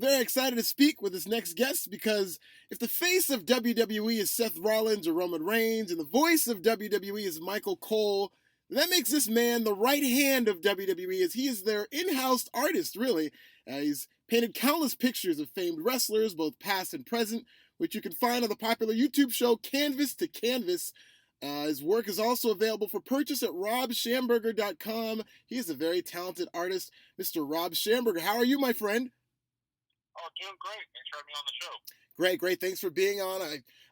very excited to speak with this next guest because if the face of WWE is Seth Rollins or Roman Reigns and the voice of WWE is Michael Cole, that makes this man the right hand of WWE as he is their in-house artist, really. He's painted countless pictures of famed wrestlers, both past and present, which you can find on the popular YouTube show Canvas to Canvas. His work is also available for purchase at robschamberger.com. He is a very talented artist, Mr. Rob Schamberger. How are you, my friend? Oh, doing great. Thanks for having me on the show. Great. Thanks for being on.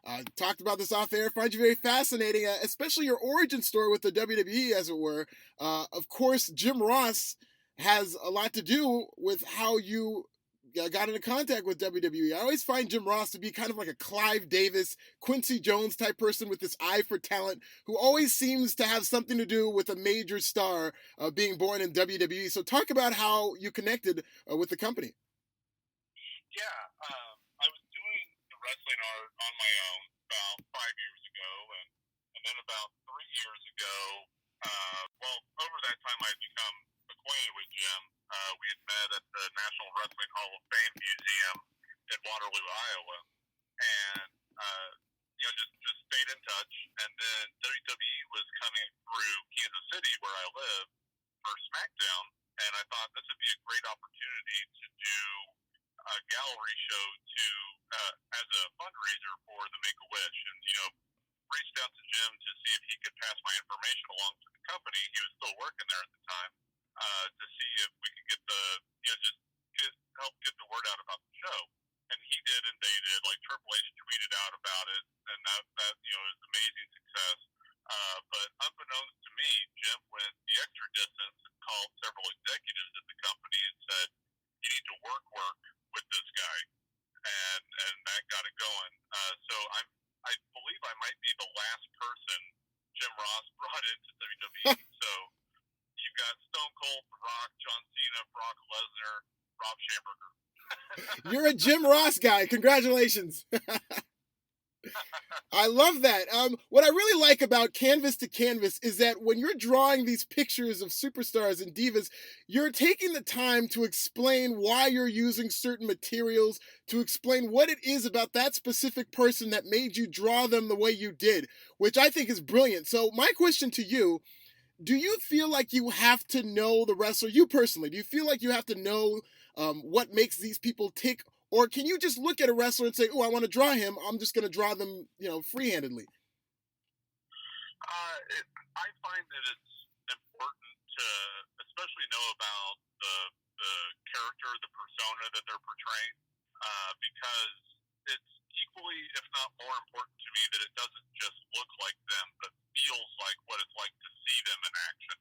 I talked about this off air. I find you very fascinating, especially your origin story with the WWE, as it were. Of course, Jim Ross has a lot to do with how you got into contact with WWE. I always find Jim Ross to be kind of like a Clive Davis, Quincy Jones type person with this eye for talent who always seems to have something to do with a major star being born in WWE. So talk about how you connected with the company. Yeah, I was doing the wrestling art on my own about 5 years ago, and then about 3 years ago, over that time I had become acquainted with Jim. We had met at the National Wrestling Hall of Fame Museum in Waterloo, Iowa, and just stayed in touch. And then WWE was coming through Kansas City, where I live, for SmackDown, and I thought this would be a great opportunity to do a gallery show as a fundraiser for the Make-A-Wish, and reached out to Jim to see if he could pass my information along to the company. He was still working there at the time, to see if we could get help get the word out about the show. And he did, and they did. Like Triple H tweeted out about it, and that was amazing success. But unbeknownst to me, Jim went the extra distance and called several executives at the company and said, "You need to work with this guy," and that got it going. So I believe I might be the last person Jim Ross brought into WWE. So you've got Stone Cold, The Rock, John Cena, Brock Lesnar, Rob Schamberger. You're a Jim Ross guy. Congratulations. I love that. What I really like about Canvas to Canvas is that when you're drawing these pictures of superstars and divas, you're taking the time to explain why you're using certain materials, to explain what it is about that specific person that made you draw them the way you did, which I think is brilliant. So my question to you, do you feel like you have to know the wrestler, you personally, do you feel like you have to know what makes these people tick? Or can you just look at a wrestler and say, "Oh, I want to draw him. I'm just going to draw them, free-handedly"? I find that it's important to especially know about the character, the persona that they're portraying, because it's equally, if not more important to me, that it doesn't just look like them, but feels like what it's like to see them in action.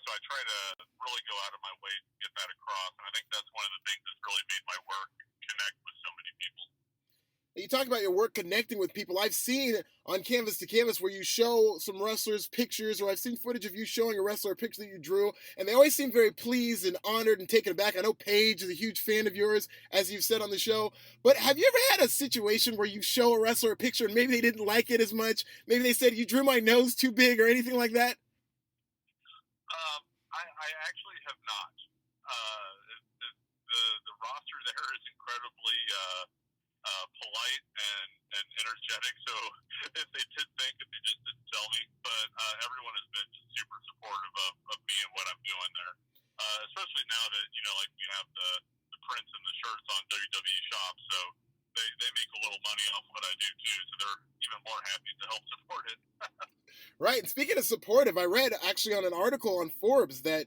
So I try to really go out of my way to get that across, and I think that's one of the things that's really made my work connect with so many people. You talk about your work connecting with people. I've seen on Canvas to Canvas where you show some wrestlers' pictures, or I've seen footage of you showing a wrestler a picture that you drew, and they always seem very pleased and honored and taken aback. I know Paige is a huge fan of yours, as you've said on the show, but have you ever had a situation where you show a wrestler a picture and maybe they didn't like it as much? Maybe they said, "You drew my nose too big," or anything like that? I actually have not. The roster there is incredibly polite and energetic. So if they did think it, they just didn't tell me. But everyone has been just super supportive of me and what I'm doing there. Especially now that we have the prints and the shirts on WWE Shop, so they make a little money off what I do too. So they're even more happy to help support it. Right. And speaking of supportive, I read actually on an article on Forbes that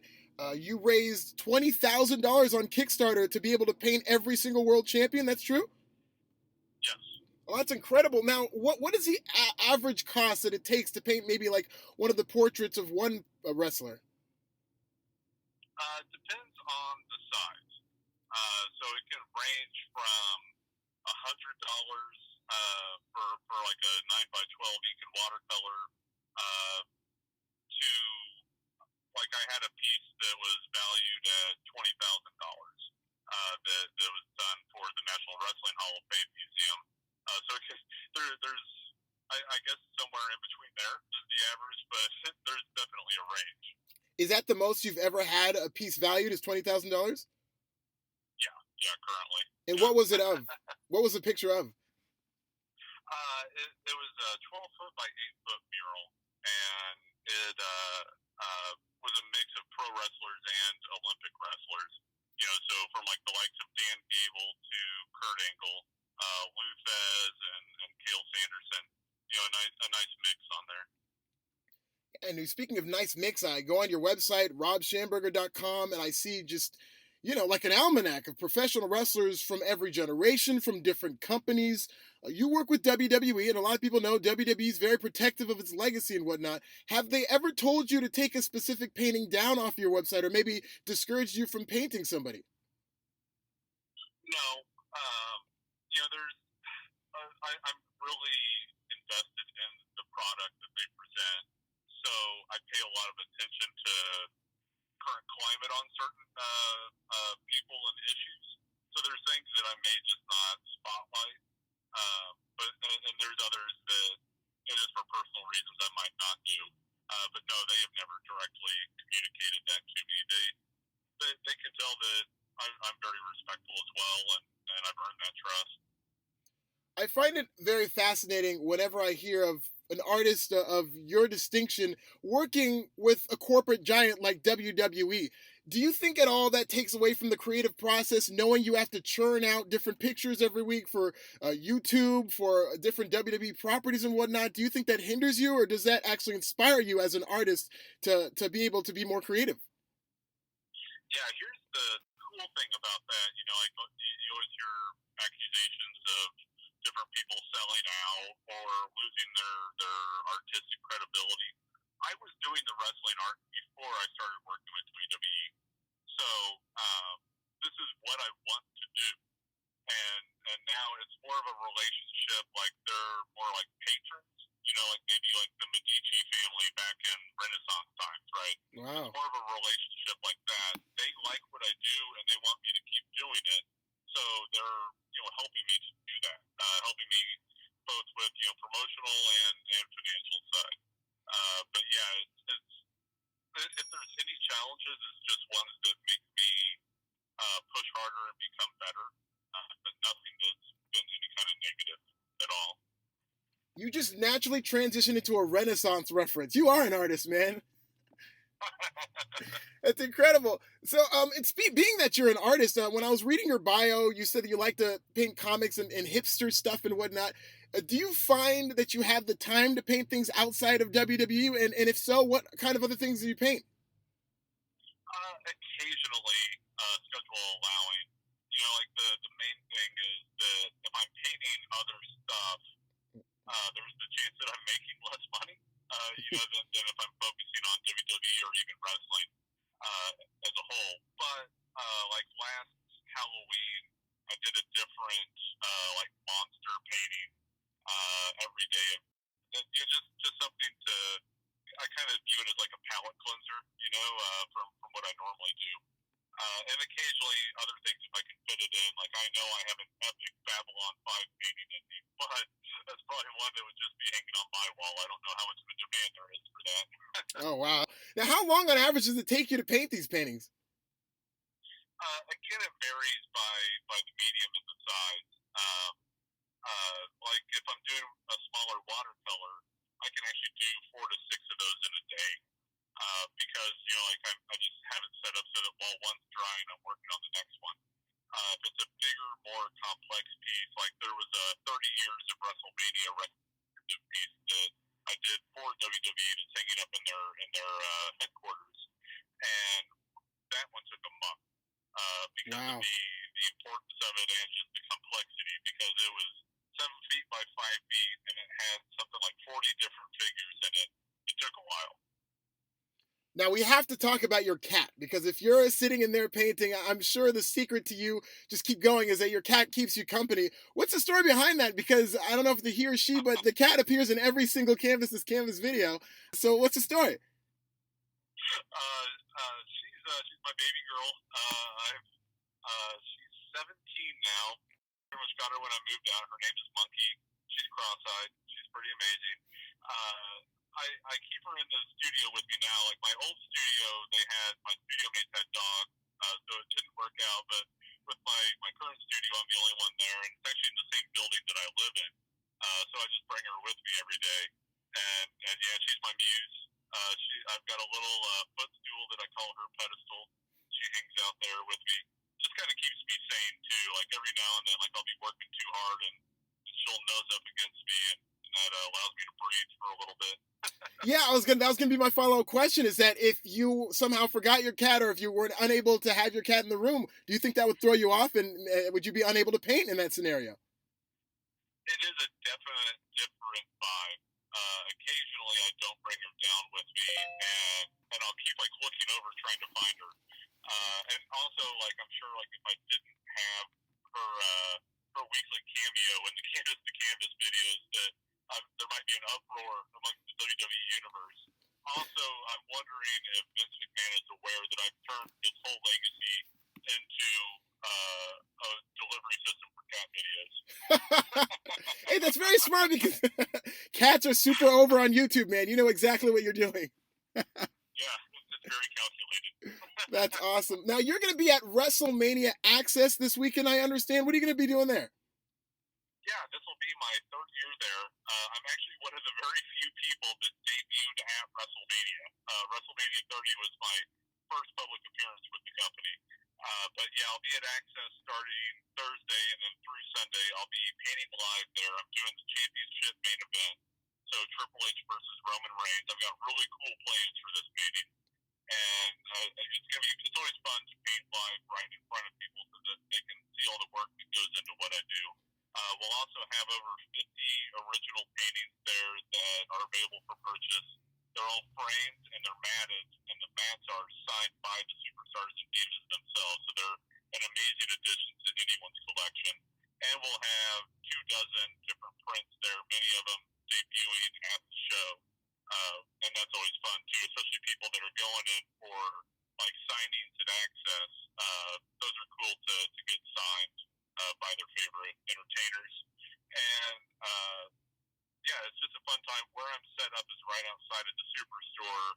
you raised $20,000 on Kickstarter to be able to paint every single world champion. That's true? Yes. Oh, that's incredible. Now, what is the average cost that it takes to paint maybe like one of the portraits of one wrestler? It depends on the size. So it can range from $100 for like a 9x12 ink and watercolor to like I had a piece that was valued at $20,000 that was done for the National Wrestling Hall of Fame Museum. So there's I guess somewhere in between there is the average, but there's definitely a range. Is that the most you've ever had a piece valued as $20,000? Yeah. Yeah, currently. And Yeah. what was it of? What was the picture of? It was a 12 foot by 8 foot mural, and it was a mix of pro wrestlers and Olympic wrestlers. So from like the likes of Dan Gable to Kurt Angle, Lou Thesz, and Cale Sanderson. A nice mix on there. And speaking of nice mix, I go on your website, robschamberger.com, and I see just, like an almanac of professional wrestlers from every generation, from different companies. You work with WWE, and a lot of people know WWE is very protective of its legacy and whatnot. Have they ever told you to take a specific painting down off your website, or maybe discouraged you from painting somebody? No. There's. I'm really invested in the product that they present, so I pay a lot of attention to current climate on certain people and issues. So there's things that I may just not spotlight, but there's others that just for personal reasons I might not do. But no, they have never directly communicated that to me. They can tell that I'm very respectful as well, and I've earned that trust. I find it very fascinating whenever I hear of an artist of your distinction working with a corporate giant like WWE. Do you think at all that takes away from the creative process, knowing you have to churn out different pictures every week for YouTube, for different WWE properties and whatnot? Do you think that hinders you, or does that actually inspire you as an artist to be able to be more creative? Yeah, here's the cool thing about that. You always hear accusations of different people selling out or losing their artistic credibility. I was doing the wrestling art before I started working with WWE, so this is what I want to do, and now it's more of a relationship. Like they're more like patrons, like maybe like the Medici family back in Renaissance times, right? Wow. It's more of a relationship like that. They like what I do and they want me to keep doing it, so they're helping me to do that, helping me both with promotional and financial side. But yeah, it's if there's any challenges, it's just ones that make me push harder and become better. But nothing that's been any kind of negative at all. You just naturally transition into a Renaissance reference. You are an artist, man. That's incredible. So, being that you're an artist, when I was reading your bio, you said that you like to paint comics and hipster stuff and whatnot. Do you find that you have the time to paint things outside of WWE? And if so, what kind of other things do you paint? Occasionally, schedule allowing. Like the main thing is that if I'm painting other stuff, there's the chance that I'm making less money, than if I'm focusing on WWE or even wrestling as a whole. But like last Halloween, I did a different like monster painting every day. Just something to. I kind of view it as like a palate cleanser, from what I normally do. And occasionally other things if I can fit it in. Like I know I have an epic Babylon 5 painting in me, but that's probably one that would just be hanging on my wall. I don't know how much of a demand there is for that. Oh, wow. Now, how long on average does it take you to paint these paintings? Again, it varies by the medium and the size. Like if I'm doing a smaller watercolor, I can actually do 4 to 6 of those in a day. Because I just have it set up so that while one's drying, I'm working on the next one. If it's a bigger, more complex piece, like there was a 30 years of WrestleMania piece that I did for WWE that's hanging up in their headquarters, and that one took a month because Wow. of the importance of it and just the complexity. Because it was 7 feet by 5 feet, and it had something like 40 different figures in it. It took a while. Now, we have to talk about your cat, because if you're sitting in there painting, I'm sure the secret to you just keep going is that your cat keeps you company. What's the story behind that? Because I don't know if it's he or she, but the cat appears in every single Canvas video. So what's the story? She's my baby girl. She's 17 now. Pretty much got her when I moved out. Her name is Monkey. She's cross-eyed. She's pretty amazing. I keep her in the studio with me now. Like my old studio, my studio mates had dogs, so it didn't work out. But with my current studio, I'm the only one there, and it's actually in the same building that I live in. So I just bring her with me every day, and yeah, she's my muse. I've got a little footstool that I call her pedestal. She hangs out there with me. Just kind of keeps me sane too. Like every now and then, like I'll be working too hard, and she'll nose up against me, and that allows me to breathe for a little bit. Yeah, that was gonna be my follow-up question, is that if you somehow forgot your cat, or if you were unable to have your cat in the room, do you think that would throw you off, and would you be unable to paint in that scenario? It is a definite different vibe. Occasionally, I don't bring her down with me, and I'll keep like looking over trying to find her. And also, like I'm sure, like if I didn't have her her weekly cameo in the Canvas to Canvas videos, that there might be an uproar amongst the WWE universe. Also, I'm wondering if Vince McMahon is aware that I've turned his whole legacy into a delivery system for cat videos. Hey, that's very smart, because cats are super over on YouTube, man. You know exactly what you're doing. Yeah, it's very calculated. That's awesome. Now, you're going to be at WrestleMania Access this weekend, I understand. What are you going to be doing there? Yeah, this will be my third year there. I'm actually one of the very few people that debuted at WrestleMania. WrestleMania 30 was my first public appearance with the company. But yeah, I'll be at Access starting Thursday, and then through Sunday, I'll be painting live there. I'm doing the championship main event, so Triple H versus Roman Reigns. I've got really cool plans for this painting, and it's always fun to paint live right in front of people so that they can see all the work that goes into what I do. We'll also have over 50 original paintings there that are available for purchase. They're all framed and they're matted, and the mats are signed by the superstars and divas themselves. So they're an amazing addition to anyone's collection. And we'll have 24 different prints there, many of them debuting at the show. And that's always fun too, especially people that are going in for like signings at Access. Those are cool to get signed by their favorite entertainers. And yeah, it's just a fun time. Where I'm set up is right outside of the Superstore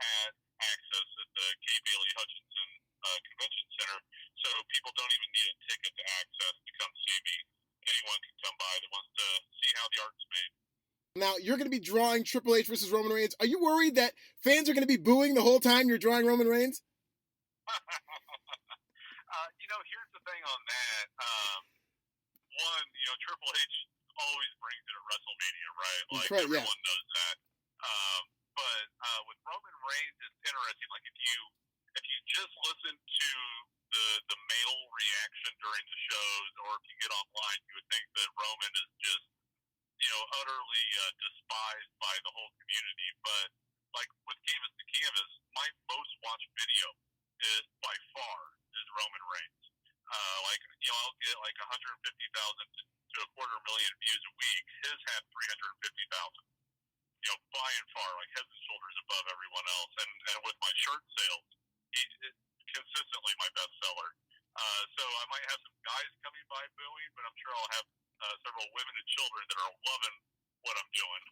at Access at the K. Bailey Hutchinson Convention Center. So people don't even need a ticket to Access to come see me. Anyone can come by that wants to see how the art's made. Now, you're going to be drawing Triple H versus Roman Reigns. Are you worried that fans are going to be booing the whole time you're drawing Roman Reigns? Here's the thing on that. One, Triple H always brings it at WrestleMania, right? Like right, everyone yeah. knows that. But with Roman Reigns, it's interesting. Like if you just listen to the male reaction during the shows, or if you get online, you would think that Roman is just utterly despised by the whole community. But like with Canvas to Canvas, my most watched video is by far is Roman Reigns. I'll get like 150,000 to a 250,000 views a week. His had 350,000. By and far, like heads and shoulders above everyone else. And with my shirt sales, he's consistently my best seller. So I might have some guys coming by booing, but I'm sure I'll have several women and children that are loving what I'm doing.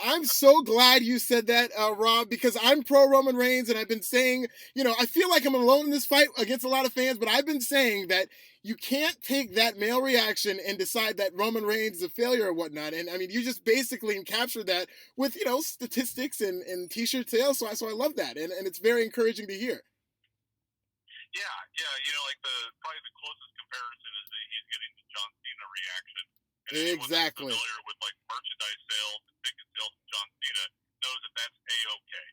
I'm so glad you said that, Rob, because I'm pro Roman Reigns, and I've been saying, I feel like I'm alone in this fight against a lot of fans, but I've been saying that you can't take that male reaction and decide that Roman Reigns is a failure or whatnot. And I mean, you just basically captured that with, statistics and t-shirt sales. So I love that. And it's very encouraging to hear. Yeah. Probably the closest comparison is that he's getting the John Cena reaction. And exactly. Familiar with like merchandise sales and ticket sales of John Cena knows that that's a-okay.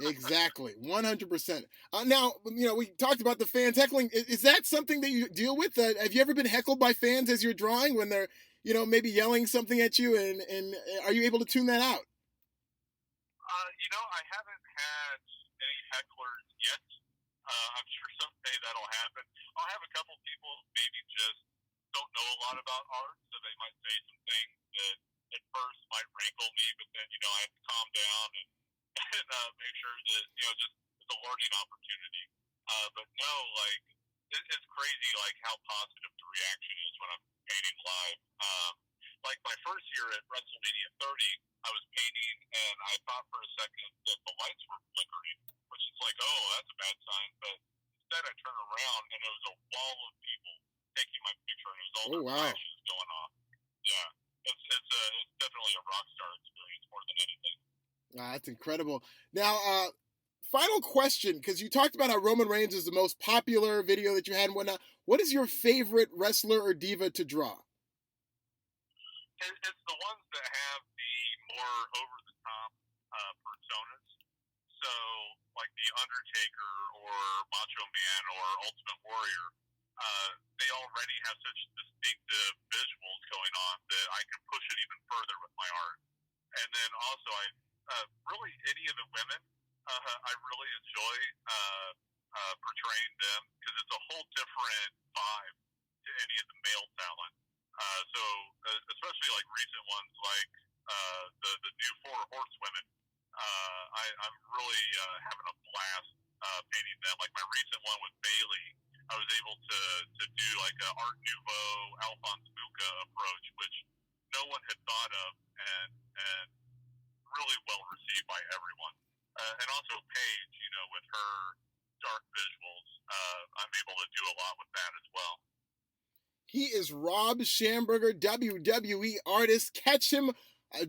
Exactly, 100%. Now, we talked about the fans heckling. Is that something that you deal with? Have you ever been heckled by fans as you're drawing, when they're, maybe yelling something at you, and are you able to tune that out? I haven't had any hecklers yet. I'm sure someday that'll happen. I'll have a couple people maybe just don't know a lot about art, so they might say some things that at first might rankle me, but then I have to calm down and make sure that just it's a learning opportunity. But no, like it's crazy, like how positive the reaction is when I'm painting live. Like my first year at WrestleMania 30, I was painting, and I thought for a second that the lights were flickering, which is like, oh, that's a bad sign. But instead, I turned around, and it was a wall of people taking my picture, and it was all Oh, their wow. flashes going off. Yeah, it's definitely a rock star experience more than anything. That's incredible. Now, final question, because you talked about how Roman Reigns is the most popular video that you had and whatnot. What is your favorite wrestler or diva to draw? It's the ones that have the more over the top personas. So, like the Undertaker or Macho Man or Ultimate Warrior, they already have such distinctive visuals going on that I can push it even further with my art. And then also, I really any of the women, I really enjoy portraying them because it's a whole different vibe to any of the male talent. Especially like recent ones like the new Four Horsewomen. I'm really having a blast painting them. Like my recent one with Bailey, I was able to do like an Art Nouveau Alphonse Mucha approach, which no one had thought of, and really well received by everyone. And also Paige, with her dark visuals, I'm able to do a lot with that as well. He is Rob Schamberger, WWE artist. Catch him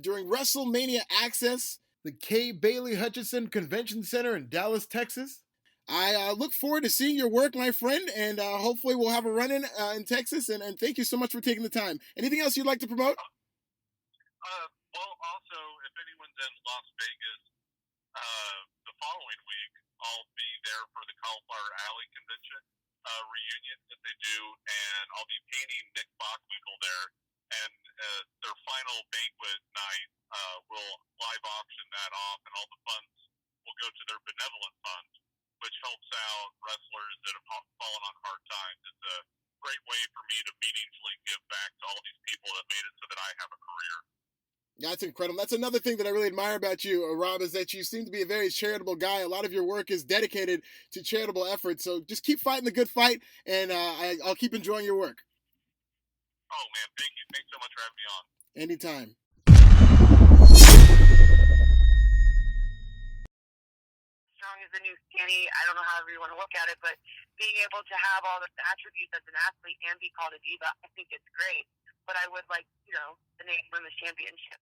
during WrestleMania Access, the Kay Bailey Hutchinson Convention Center in Dallas, Texas. I look forward to seeing your work, my friend, and hopefully we'll have a run-in Texas, and thank you so much for taking the time. Anything else you'd like to promote? Well, also, if anyone's in Las Vegas the following week, I'll be there for the Cauliflower Alley convention reunion that they do, and I'll be painting Nick Bockwinkel there. And their final banquet night, will live auction that off, and all the funds will go to their benevolent fund, which helps out wrestlers that have fallen on hard times. It's a great way for me to meaningfully give back to all these people that made it so that I have a career. That's incredible. That's another thing that I really admire about you, Rob, is that you seem to be a very charitable guy. A lot of your work is dedicated to charitable efforts. So just keep fighting the good fight, and I'll keep enjoying your work. Oh, man, thank you. Thanks so much for having me on. Anytime. Strong as the new skinny. I don't know however you want to look at it, but being able to have all the attributes as an athlete and be called a diva, I think it's great. But I would like, the name Women's Championship.